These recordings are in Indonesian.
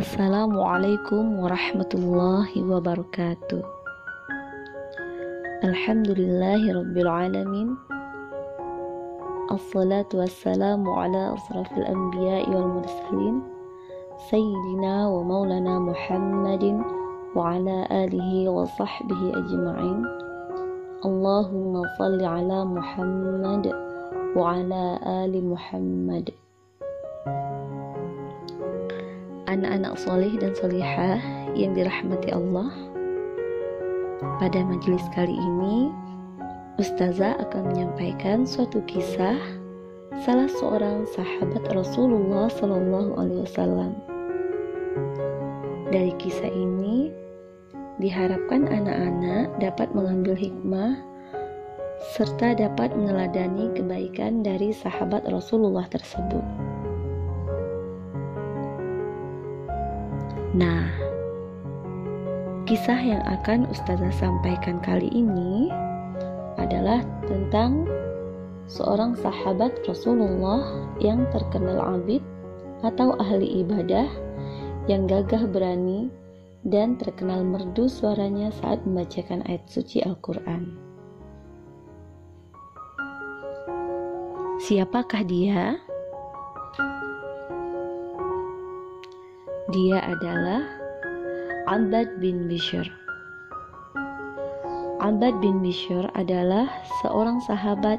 Assalamualaikum warahmatullahi wabarakatuh. Alhamdulillahirabbil alamin. Assalatu wassalamu ala asrafil anbiya'i wal mursalin sayyidina wa maulana Muhammadin wa ala alihi wa sahbihi ajma'in. Allahumma salli ala Muhammad wa ala ali Muhammad. Anak-anak soleh dan solihah yang dirahmati Allah, pada majelis kali ini Ustazah akan menyampaikan suatu kisah salah seorang sahabat Rasulullah SAW. Dari kisah ini diharapkan anak-anak dapat mengambil hikmah serta dapat meneladani kebaikan dari sahabat Rasulullah tersebut. Nah, kisah yang akan Ustazah sampaikan kali ini adalah tentang seorang sahabat Rasulullah yang terkenal abid atau ahli ibadah, yang gagah berani dan terkenal merdu suaranya saat membacakan ayat suci Al-Quran. Siapakah dia? Dia adalah Abbad bin Bishr. Abbad bin Bishr adalah seorang sahabat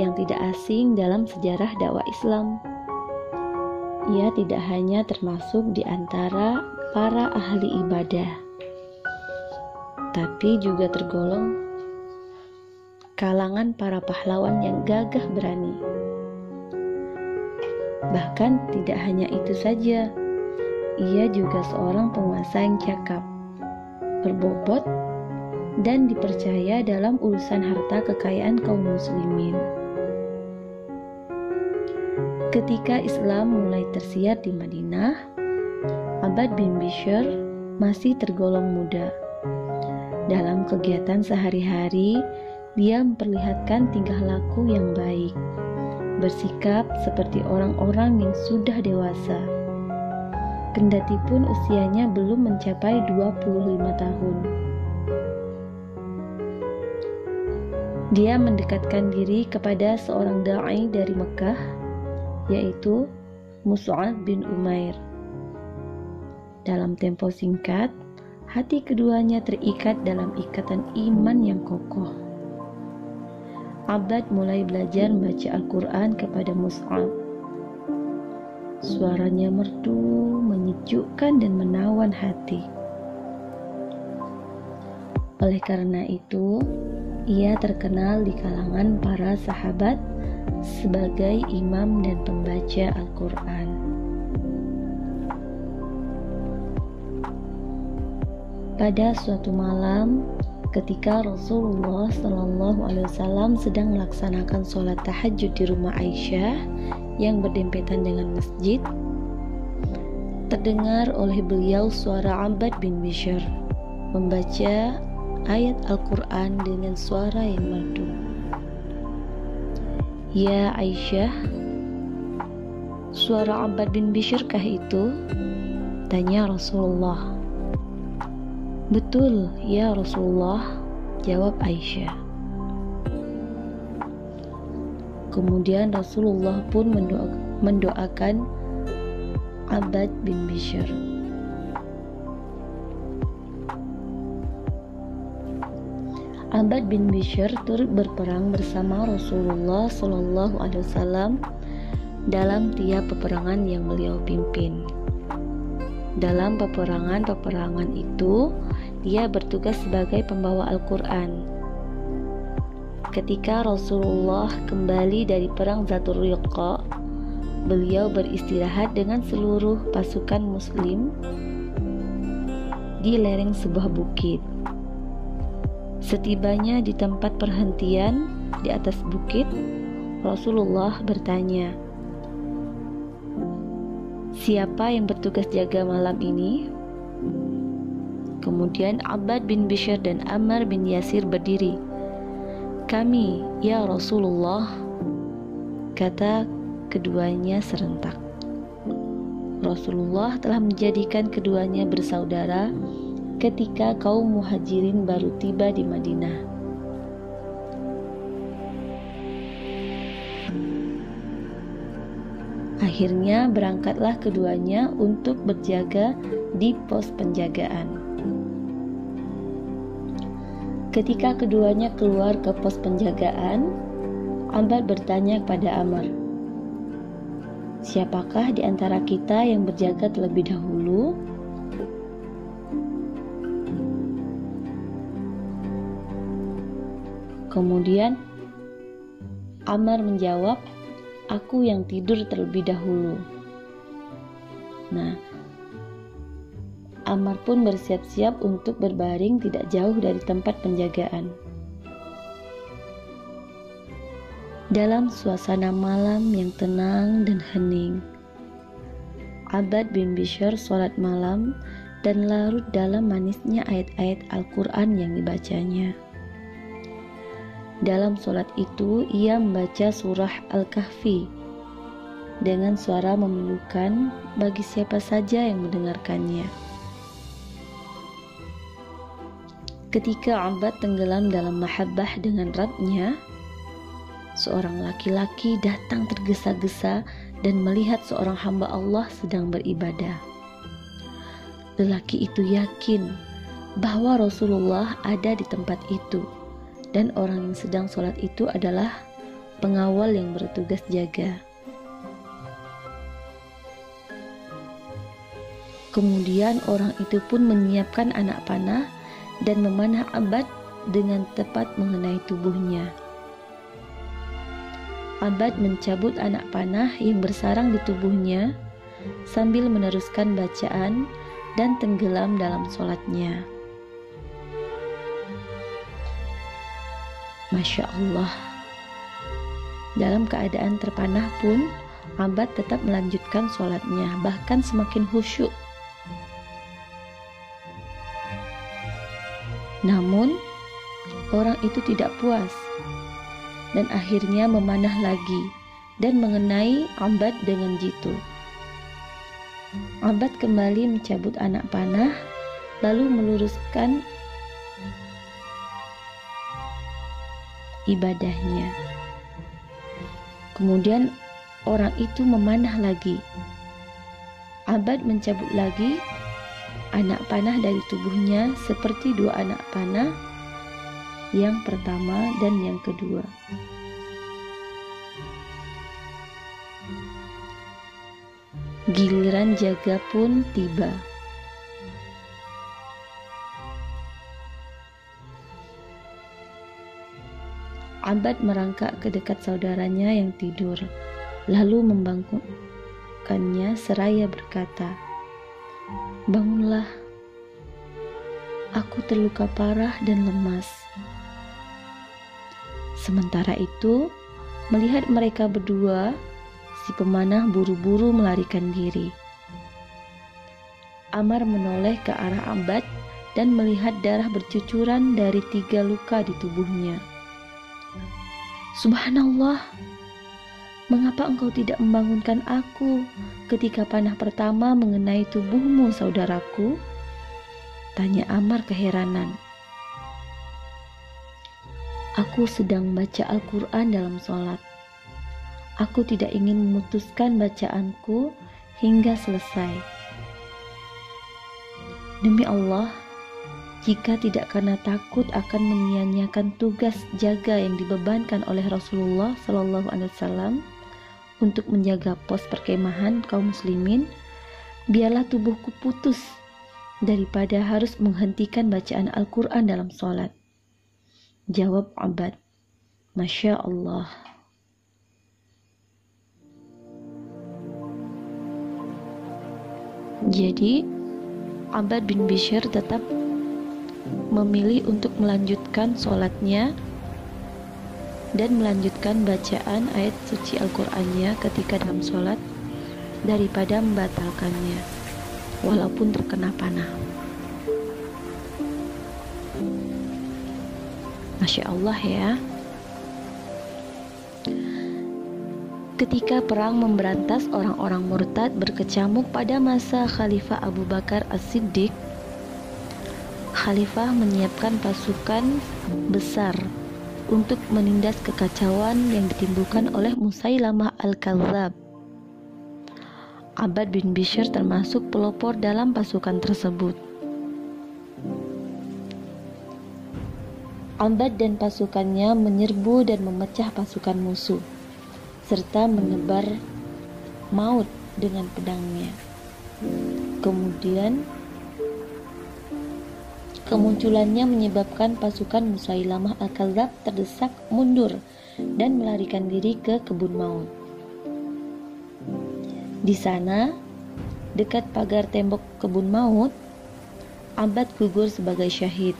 yang tidak asing dalam sejarah dakwah Islam. Ia tidak hanya termasuk di antara para ahli ibadah, tapi juga tergolong kalangan para pahlawan yang gagah berani. Bahkan tidak hanya itu saja, ia juga seorang penguasa yang cakap, berbobot, dan dipercaya dalam urusan harta kekayaan kaum muslimin. Ketika Islam mulai tersiar di Madinah, Abbad bin Bishr masih tergolong muda. Dalam kegiatan sehari-hari, dia memperlihatkan tingkah laku yang baik, bersikap seperti orang-orang yang sudah dewasa. Kendati pun usianya belum mencapai 25 tahun. Dia mendekatkan diri kepada seorang da'i dari Mekah, yaitu Mus'ab bin Umair. Dalam tempo singkat, hati keduanya terikat dalam ikatan iman yang kokoh. Abbad mulai belajar membaca Al-Quran kepada Mus'ab. Suaranya merdu, menyejukkan dan menawan hati. Oleh karena itu, ia terkenal di kalangan para sahabat sebagai imam dan pembaca Al-Quran. Pada suatu malam, ketika Rasulullah SAW sedang melaksanakan sholat tahajud di rumah Aisyah yang berdempetan dengan masjid, terdengar oleh beliau suara Abbad bin Bishr membaca ayat Al-Quran dengan suara yang merdu. "Ya Aisyah, suara Abbad bin Bishr kah itu?" tanya Rasulullah. "Betul, ya Rasulullah," jawab Aisyah. Kemudian Rasulullah pun mendoakan Abbad bin Bishr. Abbad bin Bishr turut berperang bersama Rasulullah SAW dalam tiap peperangan yang beliau pimpin. Dalam peperangan itu, dia bertugas sebagai pembawa Al-Quran. Ketika Rasulullah kembali dari perang Zatul Riqa, beliau beristirahat dengan seluruh pasukan muslim di lereng sebuah bukit. Setibanya di tempat perhentian di atas bukit, Rasulullah bertanya, "Siapa yang bertugas jaga malam ini?" Kemudian Abbad bin Bishr dan Ammar bin Yasir berdiri. "Kami, ya Rasulullah," kata keduanya serentak. Rasulullah telah menjadikan keduanya bersaudara ketika kaum muhajirin baru tiba di Madinah. Akhirnya berangkatlah keduanya untuk berjaga di pos penjagaan. Ketika keduanya keluar ke pos penjagaan, Abbad bertanya kepada Amr, "Siapakah di antara kita yang berjaga terlebih dahulu?" Kemudian Amr menjawab, "Aku yang tidur terlebih dahulu." Nah, Amr pun bersiap-siap untuk berbaring tidak jauh dari tempat penjagaan. Dalam suasana malam yang tenang dan hening, Abbad bin Bishr sholat malam dan larut dalam manisnya ayat-ayat Al-Quran yang dibacanya. Dalam sholat itu, ia membaca surah Al-Kahfi dengan suara memilukan bagi siapa saja yang mendengarkannya. Ketika Abbad tenggelam dalam mahabbah dengan Rabb-nya, seorang laki-laki datang tergesa-gesa dan melihat seorang hamba Allah sedang beribadah. Lelaki itu yakin bahwa Rasulullah ada di tempat itu, dan orang yang sedang sholat itu adalah pengawal yang bertugas jaga. Kemudian orang itu pun menyiapkan anak panah dan memanah Abbad dengan tepat mengenai tubuhnya. Abbad mencabut anak panah yang bersarang di tubuhnya sambil meneruskan bacaan dan tenggelam dalam sholatnya. Masya Allah. Dalam keadaan terpanah pun, Abbad tetap melanjutkan sholatnya, bahkan semakin khusyuk. Namun, orang itu tidak puas dan akhirnya memanah lagi dan mengenai Abbad dengan jitu. Abbad kembali mencabut anak panah, lalu meluruskan ibadahnya. Kemudian orang itu memanah lagi. Abbad mencabut lagi anak panah dari tubuhnya seperti dua anak panah yang pertama dan yang kedua. Giliran jaga pun tiba. Abbad merangkak ke dekat saudaranya yang tidur, lalu membangunkannya seraya berkata, "Bangunlah, aku terluka parah dan lemas." Sementara itu, melihat mereka berdua, si pemanah buru-buru melarikan diri. Amr menoleh ke arah Abbad dan melihat darah bercucuran dari 3 luka di tubuhnya. "Subhanallah, mengapa engkau tidak membangunkan aku ketika panah pertama mengenai tubuhmu, saudaraku?" tanya Amr keheranan. "Aku sedang baca Al-Quran dalam sholat. Aku tidak ingin memutuskan bacaanku hingga selesai. Demi Allah, jika tidak karena takut akan menyia-nyiakan tugas jaga yang dibebankan oleh Rasulullah SAW untuk menjaga pos perkemahan kaum muslimin, biarlah tubuhku putus daripada harus menghentikan bacaan Al-Quran dalam sholat." Jawab Abbad, "Masya Allah." Jadi, Abbad bin Bishr tetap memilih untuk melanjutkan sholatnya dan melanjutkan bacaan ayat suci Al-Qur'annya ketika dalam sholat daripada membatalkannya walaupun terkena panah. Masya Allah ya. Ketika perang memberantas orang-orang murtad berkecamuk pada masa Khalifah Abu Bakar As-Siddiq, Khalifah menyiapkan pasukan besar untuk menindas kekacauan yang ditimbulkan oleh Musailamah Al-Kadzdzab. Abbad bin Bishr termasuk pelopor dalam pasukan tersebut. Abbad dan pasukannya menyerbu dan memecah pasukan musuh, serta menebar maut dengan pedangnya. Kemudian kemunculannya menyebabkan pasukan Musailamah Al-Kadzdzab terdesak mundur dan melarikan diri ke kebun maut. Di sana, dekat pagar tembok kebun maut, Abbad gugur sebagai syahid.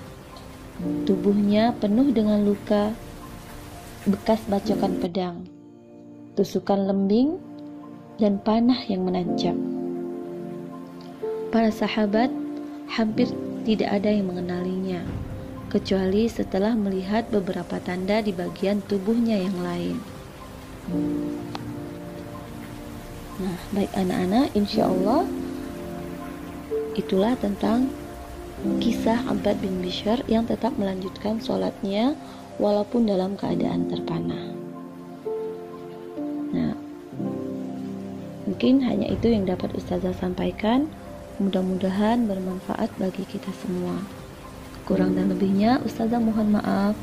Tubuhnya penuh dengan luka bekas bacokan pedang, tusukan lembing, dan panah yang menancap. Para sahabat hampir tidak ada yang mengenalinya, kecuali setelah melihat beberapa tanda di bagian tubuhnya yang lain. Nah, baik anak-anak, insya Allah itulah tentang kisah Abbad bin Bishr yang tetap melanjutkan sholatnya walaupun dalam keadaan terpanah. Nah, mungkin hanya itu yang dapat Ustazah sampaikan. Mudah-mudahan bermanfaat bagi kita semua. Kurang dan lebihnya Ustazah mohon maaf.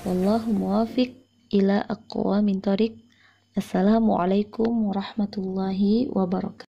Wallahu muwaffiq ila aqwamit thoriq. Assalamualaikum warahmatullahi wabarakatuh.